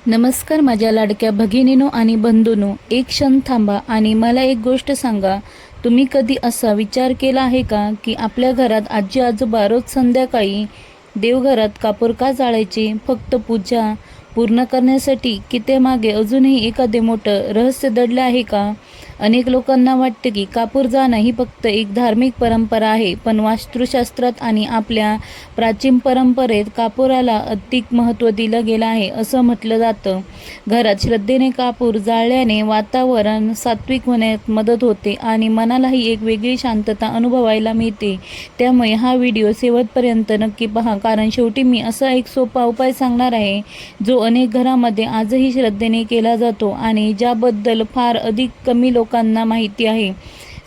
नमस्कार माझ्या लाडक्या भगिनीनो आणि बंधूंनो, एक क्षण थांबा आणि मला एक गोष्ट सांगा. तुम्ही कधी असा विचार केला आहे का की आपल्या घरात आजी आजोबा रोज संध्याकाळी देवघरात कापूर का जाळायचे? फक्त पूजा पूर्ण करण्यासाठी, की त्यामागे अजूनही एखादे मोठं रहस्य दडलं आहे का? अनेक लोकांना वाटते की कापूर जाणं ही फक्त एक धार्मिक परंपरा आहे, पण वास्तुशास्त्रात आणि आपल्या प्राचीन परंपरेत कापुराला अधिक महत्त्व दिलं गेलं आहे. असं म्हटलं जातं, घरात श्रद्धेने कापूर जाळल्याने वातावरण सात्विक होण्यात मदत होते आणि मनालाही एक वेगळी शांतता अनुभवायला मिळते. त्यामुळे हा व्हिडिओ शेवटपर्यंत नक्की पहा, कारण शेवटी मी असा एक सोपा उपाय सांगणार आहे जो अनेक घरामध्ये आजही श्रद्धेने केला जातो आणि ज्याबद्दल फार अधिक कमी लोकांना माहिती आहे.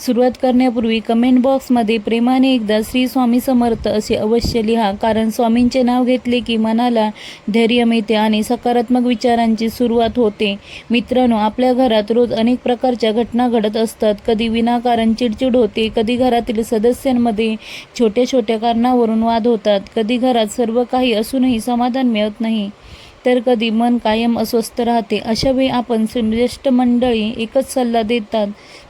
सुरुवात करण्यापूर्वी कमेंट बॉक्समध्ये प्रेमाने एकदा श्री स्वामी समर्थ असे अवश्य लिहा, कारण स्वामींचे नाव घेतले की मनाला धैर्य मिळते आणि सकारात्मक विचारांची सुरुवात होते. मित्रांनो, आपल्या घरात रोज अनेक प्रकारच्या घटना घडत असतात. कधी विनाकारण चिडचिड होते, कधी घरातील सदस्यांमध्ये छोट्या छोट्या कारणावरून वाद होतात, कधी घरात सर्व काही असूनही समाधान मिळत नाही, तर कधी मन कायम अस्वस्थ राहते. अशावेळी आपण श्रेष्ठ मंडळी एकच सल्ला देतात,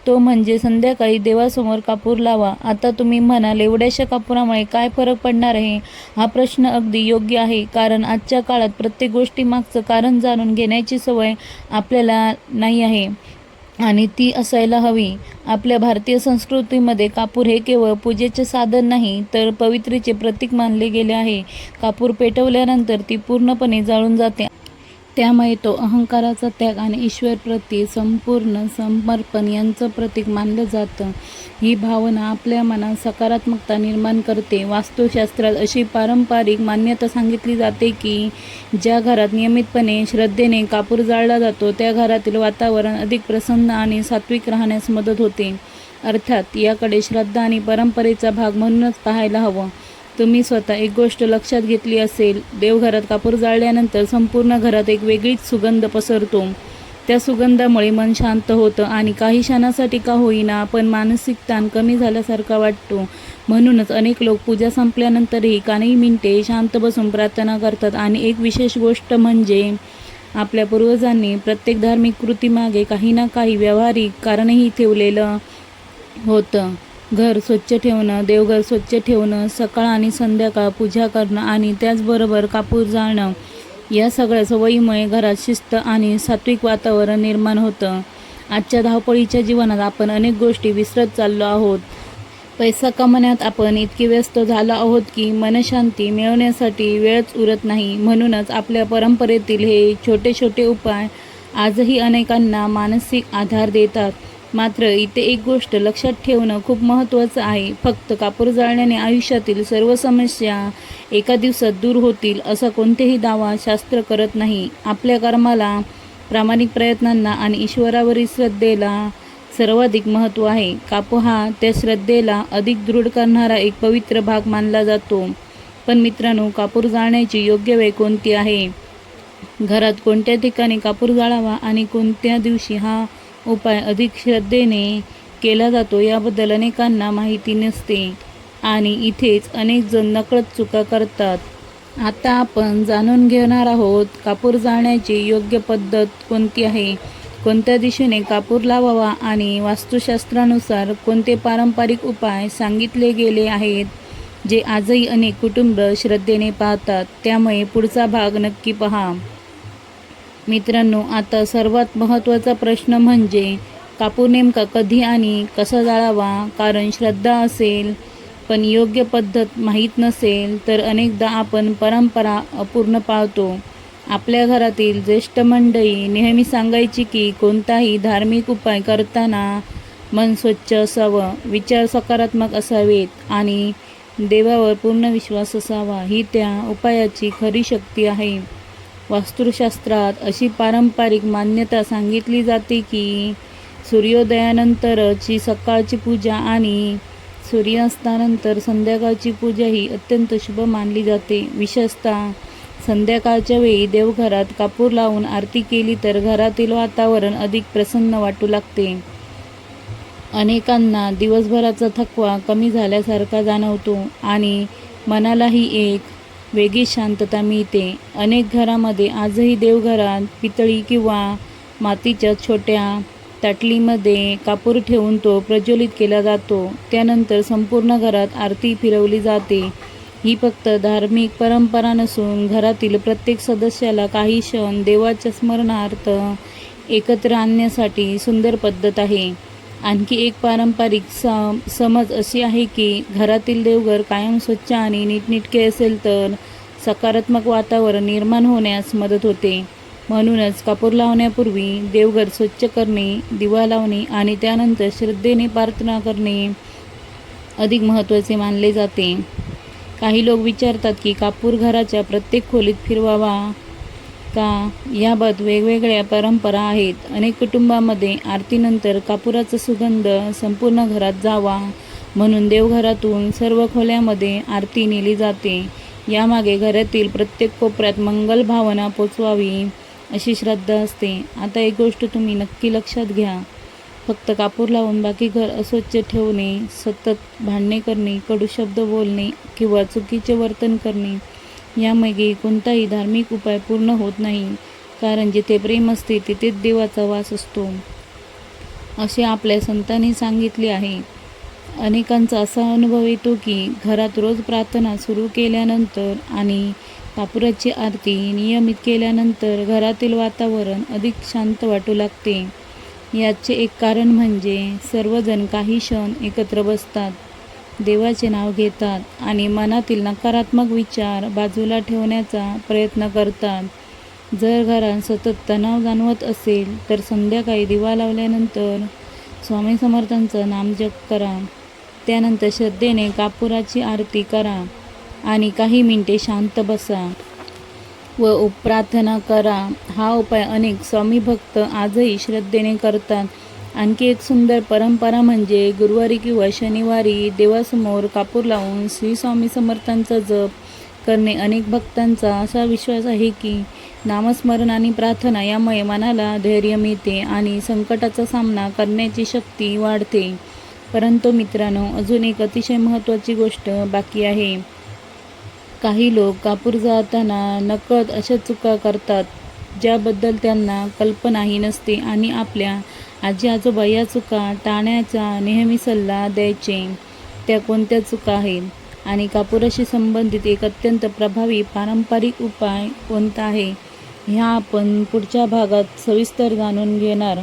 तो म्हणजे संध्याकाळी देवासमोर कापूर लावा. आता तुम्ही म्हणाल, एवढ्याशा कापुरामुळे काय फरक पडणार आहे? हा प्रश्न अगदी योग्य आहे, कारण आजच्या काळात प्रत्येक गोष्टीमागचं कारण जाणून घेण्याची सवय आपल्याला नाही आहे आणि ती असायला हवी. आपल्या भारतीय संस्कृतीमध्ये कापूर हे केवळ पूजेचे साधन नाही, तर पवित्रीचे प्रतीक मानले गेले आहे. कापूर पेटवल्यानंतर ती पूर्णपणे जाळून जाते, त्यामुळे तो अहंकाराचा त्याग आणि ईश्वरप्रती संपूर्ण समर्पण यांचं प्रतीक मानलं जातं. ही भावना आपल्या मनात सकारात्मकता निर्माण करते. वास्तुशास्त्रात अशी पारंपरिक मान्यता सांगितली जाते की ज्या घरात नियमितपणे श्रद्धेने कापूर जाळला जातो, त्या घरातील वातावरण अधिक प्रसन्न आणि सात्विक राहण्यास मदत होते. अर्थात याकडे श्रद्धा आणि परंपरेचा भाग म्हणूनच पाहायला हवं. तुम्ही स्वतः एक गोष्ट लक्षात घेतली असेल, देवघरात कापूर जाळल्यानंतर संपूर्ण घरात एक वेगळीच सुगंध पसरतो. त्या सुगंधामुळे मन शांत होतं आणि काही क्षणासाठी का होईना पण मानसिक ताण कमी झाल्यासारखा वाटतो. म्हणूनच अनेक लोक पूजा संपल्यानंतरही काही मिनिटे शांत बसून प्रार्थना करतात. आणि एक विशेष गोष्ट म्हणजे आपल्या पूर्वजांनी प्रत्येक धार्मिक कृतीमागे काही ना काही व्यावहारिक कारणही ठेवलेलं होतं. घर स्वच्छ ठेवणं, देवघर स्वच्छ ठेवणं, सकाळ आणि संध्याकाळ पूजा करणं आणि त्याचबरोबर कापूर जाळणं, या सगळ्या सवयीमुळे घरात शिस्त आणि सात्विक वातावरण निर्माण होतं. आजच्या धावपळीच्या जीवनात आपण अनेक गोष्टी विसरत चाललो आहोत. पैसा कमवण्यात आपण इतके व्यस्त झालो आहोत की मनशांती मिळवण्यासाठी वेळच उरत नाही. म्हणूनच आपल्या परंपरेतील हे छोटे छोटे उपाय आजही अनेकांना मानसिक आधार देतात. मात्र इथे एक गोष्ट लक्षात ठेवणं खूप महत्त्वाचं आहे. फक्त कापूर जाळण्याने आयुष्यातील सर्व समस्या एका दिवसात दूर होतील असा कोणतेही दावा शास्त्र करत नाही. आपल्या कर्माला, प्रामाणिक प्रयत्नांना आणि ईश्वरावरील श्रद्धेला सर्वाधिक महत्त्व आहे. कापूर हा त्या श्रद्धेला अधिक दृढ करणारा एक पवित्र भाग मानला जातो. पण मित्रांनो, कापूर जाळण्याची योग्य वेळ कोणती आहे? घरात कोणत्या ठिकाणी कापूर जाळावा आणि कोणत्या दिवशी हा उपाय अधिक श्रद्धेने केला जातो, याबद्दल अनेकांना माहिती नसते आणि इथेच अनेक जण नकळत चुका करतात. आता आपण जाणून घेणार आहोत, कापूर जाळण्याची योग्य पद्धत कोणती आहे, कोणत्या दिशेने कापूर लावावा आणि वास्तुशास्त्रानुसार कोणते पारंपरिक उपाय सांगितले गेले आहेत, जे आजही अनेक कुटुंब श्रद्धेने पाळतात. त्यामुळे पुढचा भाग नक्की पहा. मित्रांनो, आता सर्वात महत्त्वाचा प्रश्न म्हणजे कापूर नेमका कधी आणि कसा जाळावा. कारण श्रद्धा असेल पण योग्य पद्धत माहीत नसेल तर अनेकदा आपण परंपरा अपूर्ण पाळतो. आपल्या घरातील ज्येष्ठ मंडळी नेहमी सांगायची की कोणताही धार्मिक उपाय करताना मन स्वच्छ असावं, विचार सकारात्मक असावेत आणि देवावर पूर्ण विश्वास असावा. ही त्या उपायाची खरी शक्ती आहे. वास्तुशास्त्रात अशी पारंपरिक मान्यता सांगितली जाते की सूर्योदयानंतरची सकाळची पूजा आणि सूर्यास्तानंतर संध्याकाळची पूजा ही अत्यंत शुभ मानली जाते. विशेषतः संध्याकाळच्या वेळी देवघरात कापूर लावून आरती केली तर घरातील वातावरण अधिक प्रसन्न वाटू लागते. अनेकांना दिवसभराचा थकवा कमी झाल्यासारखा जाणवतो आणि मनालाही एक वेगळी शांतता मिळते. अनेक घरामध्ये आजही देवघरात पितळी किंवा मातीच्या छोट्या ताटलीमध्ये कापूर ठेवून तो प्रज्वलित केला जातो. त्यानंतर संपूर्ण घरात आरती फिरवली जाते. ही फक्त धार्मिक परंपरा नसून घरातील प्रत्येक सदस्याला काही क्षण देवाच्या स्मरणार्थ एकत्र आणण्यासाठी सुंदर पद्धत आहे. आणखी एक पारंपरिक समज अशी आहे की घरातील देवघर कायम स्वच्छ आणि नीटनेटके असेल तर सकारात्मक वातावरण निर्माण होण्यास मदत होते. म्हणूनच कापूर लावण्यापूर्वी देवघर स्वच्छ करणे, दिवा लावणे आणि त्यानंतर श्रद्धेने प्रार्थना करणे अधिक महत्त्वाचे मानले जाते. काही लोक विचारतात की कापूर घराच्या प्रत्येक खोलीत फिरवावा का? याबाबत वेगवेगळ्या परंपरा आहेत. अनेक कुटुंबांमध्ये आरतीनंतर कापुराचा सुगंध संपूर्ण घरात जावा म्हणून देवघरातून सर्व खोल्यांमध्ये आरती नेली जाते. यामागे घरातील प्रत्येक कोपऱ्यात मंगल भावना पोचवावी अशी श्रद्धा असते. आता एक गोष्ट तुम्ही नक्की लक्षात घ्या, फक्त कापूर लावून बाकी घर अस्वच्छ ठेवणे, सतत भांडणे करणे, कडू शब्द बोलणे किंवा चुकीचे वर्तन करणे यामागे कोणताही धार्मिक उपाय पूर्ण होत नाही. कारण जिथे प्रेम असते तिथेच देवाचा वास असतो असे आपल्या संतांनी सांगितले आहे. अनेकांचा असा अनुभव येतो की घरात रोज प्रार्थना सुरू केल्यानंतर आणि कापुराची आरती नियमित केल्यानंतर घरातील वातावरण अधिक शांत वाटू लागते. याचे एक कारण म्हणजे सर्वजण काही क्षण एकत्र बसतात, देवाचे नाव घेतात आणि मनातील नकारात्मक विचार बाजूला ठेवण्याचा प्रयत्न करतात. जर घरात सतत तणाव जाणवत असेल तर संध्याकाळी दिवा लावल्यानंतर स्वामी समर्थांचं नामजप करा. त्यानंतर श्रद्धेने कापुराची आरती करा आणि काही मिनिटे शांत बसा व प्रार्थना करा. हा उपाय अनेक स्वामी भक्त आजही श्रद्धेने करतात. आणखी एक सुंदर परंपरा म्हणजे गुरुवारी किंवा शनिवारी देवासमोर कापूर लावून श्री स्वामी समर्थांचा जप करणे. अनेक भक्तांचा असा विश्वास आहे की नामस्मरण आणि प्रार्थना यामुळे मनाला धैर्य मिळते आणि संकटाचा सामना करण्याची शक्ती वाढते. परंतु मित्रांनो, अजून एक अतिशय महत्त्वाची गोष्ट बाकी आहे. काही लोक कापूर जाळताना नकळत अशा चुका करतात ज्याबद्दल त्यांना कल्पनाही नसते आणि आपल्या आजी आजोबा या चुका टाळण्याचा नेहमी सल्ला द्यायचे. त्या कोणत्या चुका आहेत आणि कापुराशी संबंधित एक अत्यंत प्रभावी पारंपरिक उपाय कोणता आहे ह्या आपण पुढच्या भागात सविस्तर जाणून घेणार.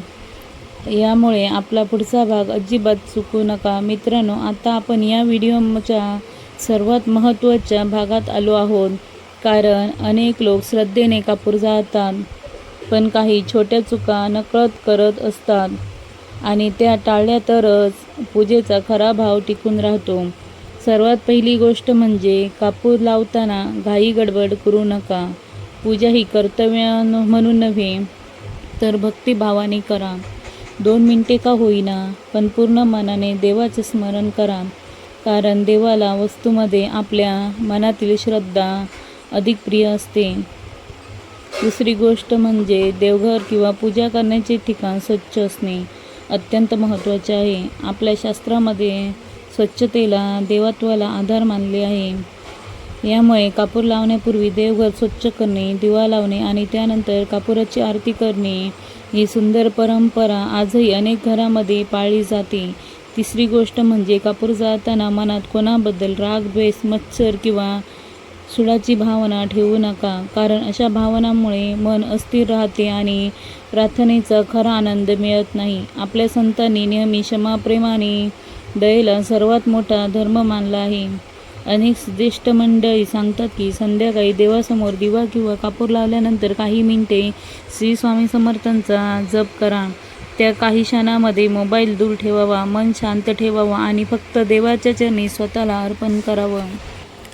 यामुळे आपला पुढचा भाग अजिबात चुकू नका. मित्रांनो, आता आपण या व्हिडिओच्या सर्वात महत्त्वाच्या भागात आलो आहोत. कारण अनेक लोक श्रद्धेने कापूर जाळतात पण काही छोट्या चुका नकळत करत असतात आणि त्या टाळल्या तरच पूजेचा खरा भाव टिकून राहतो. सर्वात पहिली गोष्ट म्हणजे कापूर लावताना घाई गडबड करू नका. पूजा ही कर्तव्य म्हणून नव्हे तर भक्तिभावाने करा. 2 मिनिटे का होईना पण पूर्ण मनाने देवाचे स्मरण करा. कारण देवाला वस्तूमध्ये आपल्या मनातील श्रद्धा अधिक प्रिय असते. दुसरी गोष्ट म्हणजे देवघर किंवा पूजा करण्याचे ठिकाण स्वच्छ असणे अत्यंत महत्त्वाचे आहे. आपल्या शास्त्रामध्ये स्वच्छतेला देवत्वाला आधार मानले आहे. यामुळे कापूर लावण्यापूर्वी देवघर स्वच्छ करणे, दिवा लावणे आणि त्यानंतर कापुराची आरती करणे ही सुंदर परंपरा आजही अनेक घरामध्ये पाळली जाते. तिसरी गोष्ट म्हणजे कापूर जाळताना मनात कोणाबद्दल राग, द्वेष, मत्सर किंवा सुडाची भावना ठेवू नका. कारण अशा भावनांमुळे मन अस्थिर राहते आणि प्रार्थनेचा खरा आनंद मिळत नाही. आपल्या संतांनी नेहमी क्षमा, प्रेम आणि दयेला सर्वात मोठा धर्म मानला आहे. अनेक ज्येष्ठ मंडळी सांगतात की संध्याकाळी देवासमोर दिवा किंवा कापूर लावल्यानंतर काही मिनिटे श्री स्वामी समर्थांचा जप करा. त्या काही क्षणामध्ये मोबाईल दूर ठेवावा, मन शांत ठेवावं आणि फक्त देवाच्या चरणी स्वतःला अर्पण करावं.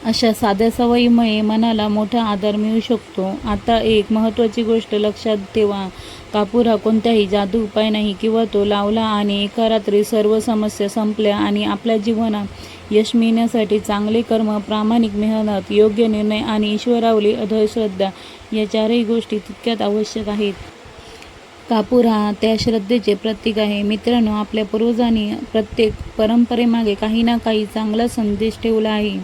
अशा साध्या सवयीमुळे मनाला मोठा आधार मिळू शकतो. आता एक महत्त्वाची गोष्ट लक्षात ठेवा, कापूर हा कोणताही जादू उपाय नाही किंवा तो लावला आणि एका रात्री सर्व समस्या संपल्या. आणि आपल्या जीवनात यश मिळण्यासाठी चांगले कर्म, प्रामाणिक मेहनत, योग्य निर्णय आणि ईश्वरावरील अढळ श्रद्धा या चारही गोष्टी तितक्यात आवश्यक आहेत. कापूर हा त्या श्रद्धेचे प्रतीक आहे. मित्रांनो, आपल्या पूर्वजांनी प्रत्येक परंपरेमागे काही ना काही चांगला संदेश ठेवला आहे.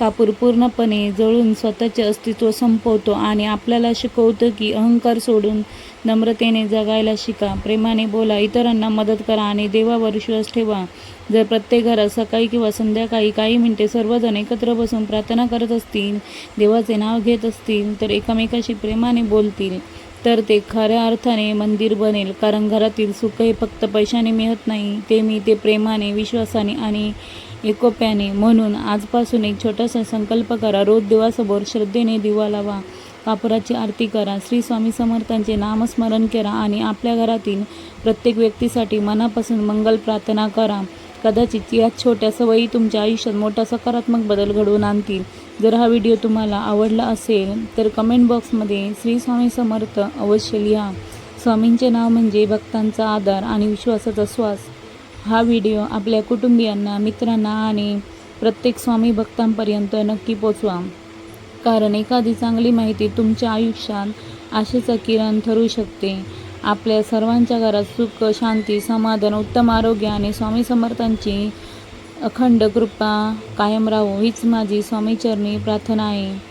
कापूर पूर्णपणे जळून स्वतःचे अस्तित्व संपवतो आणि आपल्याला शिकवतं की अहंकार सोडून नम्रतेने जगायला शिका, प्रेमाने बोला, इतरांना मदत करा आणि देवावर विश्वास ठेवा. जर प्रत्येक घरात सकाळी किंवा संध्याकाळी काही मिनिटे सर्वजण एकत्र बसून प्रार्थना करत असतील, देवाचे नाव घेत असतील, तर एकमेकाशी प्रेमाने बोलतील, तर ते खऱ्या अर्थाने मंदिर बनेल. कारण घरातील सुख हे फक्त पैशाने मिळत नाही, ते मिळते प्रेमाने, विश्वासाने आणि एकोप्याने. म्हणून आजपासून एक छोटासा संकल्प करा. रोज देवासमोर श्रद्धेने दिवा लावा, कापुराची आरती करा, श्री स्वामी समर्थांचे नामस्मरण करा आणि आपल्या घरातील प्रत्येक व्यक्तीसाठी मनापासून मंगल प्रार्थना करा. कदाचित या छोट्या सवयी तुमच्या आयुष्यात मोठा सकारात्मक बदल घडवून आणतील. जर हा व्हिडिओ तुम्हाला आवडला असेल तर कमेंट बॉक्समध्ये श्री स्वामी समर्थ अवश्य लिहा. स्वामींचे नाव म्हणजे भक्तांचा आधार आणि विश्वासाचा श्वास. हा व्हिडिओ आपल्या कुटुंबियांना, मित्रांना आणि प्रत्येक स्वामी भक्तांपर्यंत नक्की पोचवा. कारण एखादी चांगली माहिती तुमच्या आयुष्यात आशेचा किरण ठरू शकते. आपल्या सर्वांच्या घरात सुख, शांती, समाधान, उत्तम आरोग्य आणि स्वामी समर्थांची अखंड कृपा कायम राहो हीच माझी स्वामीचरणी प्रार्थना आहे.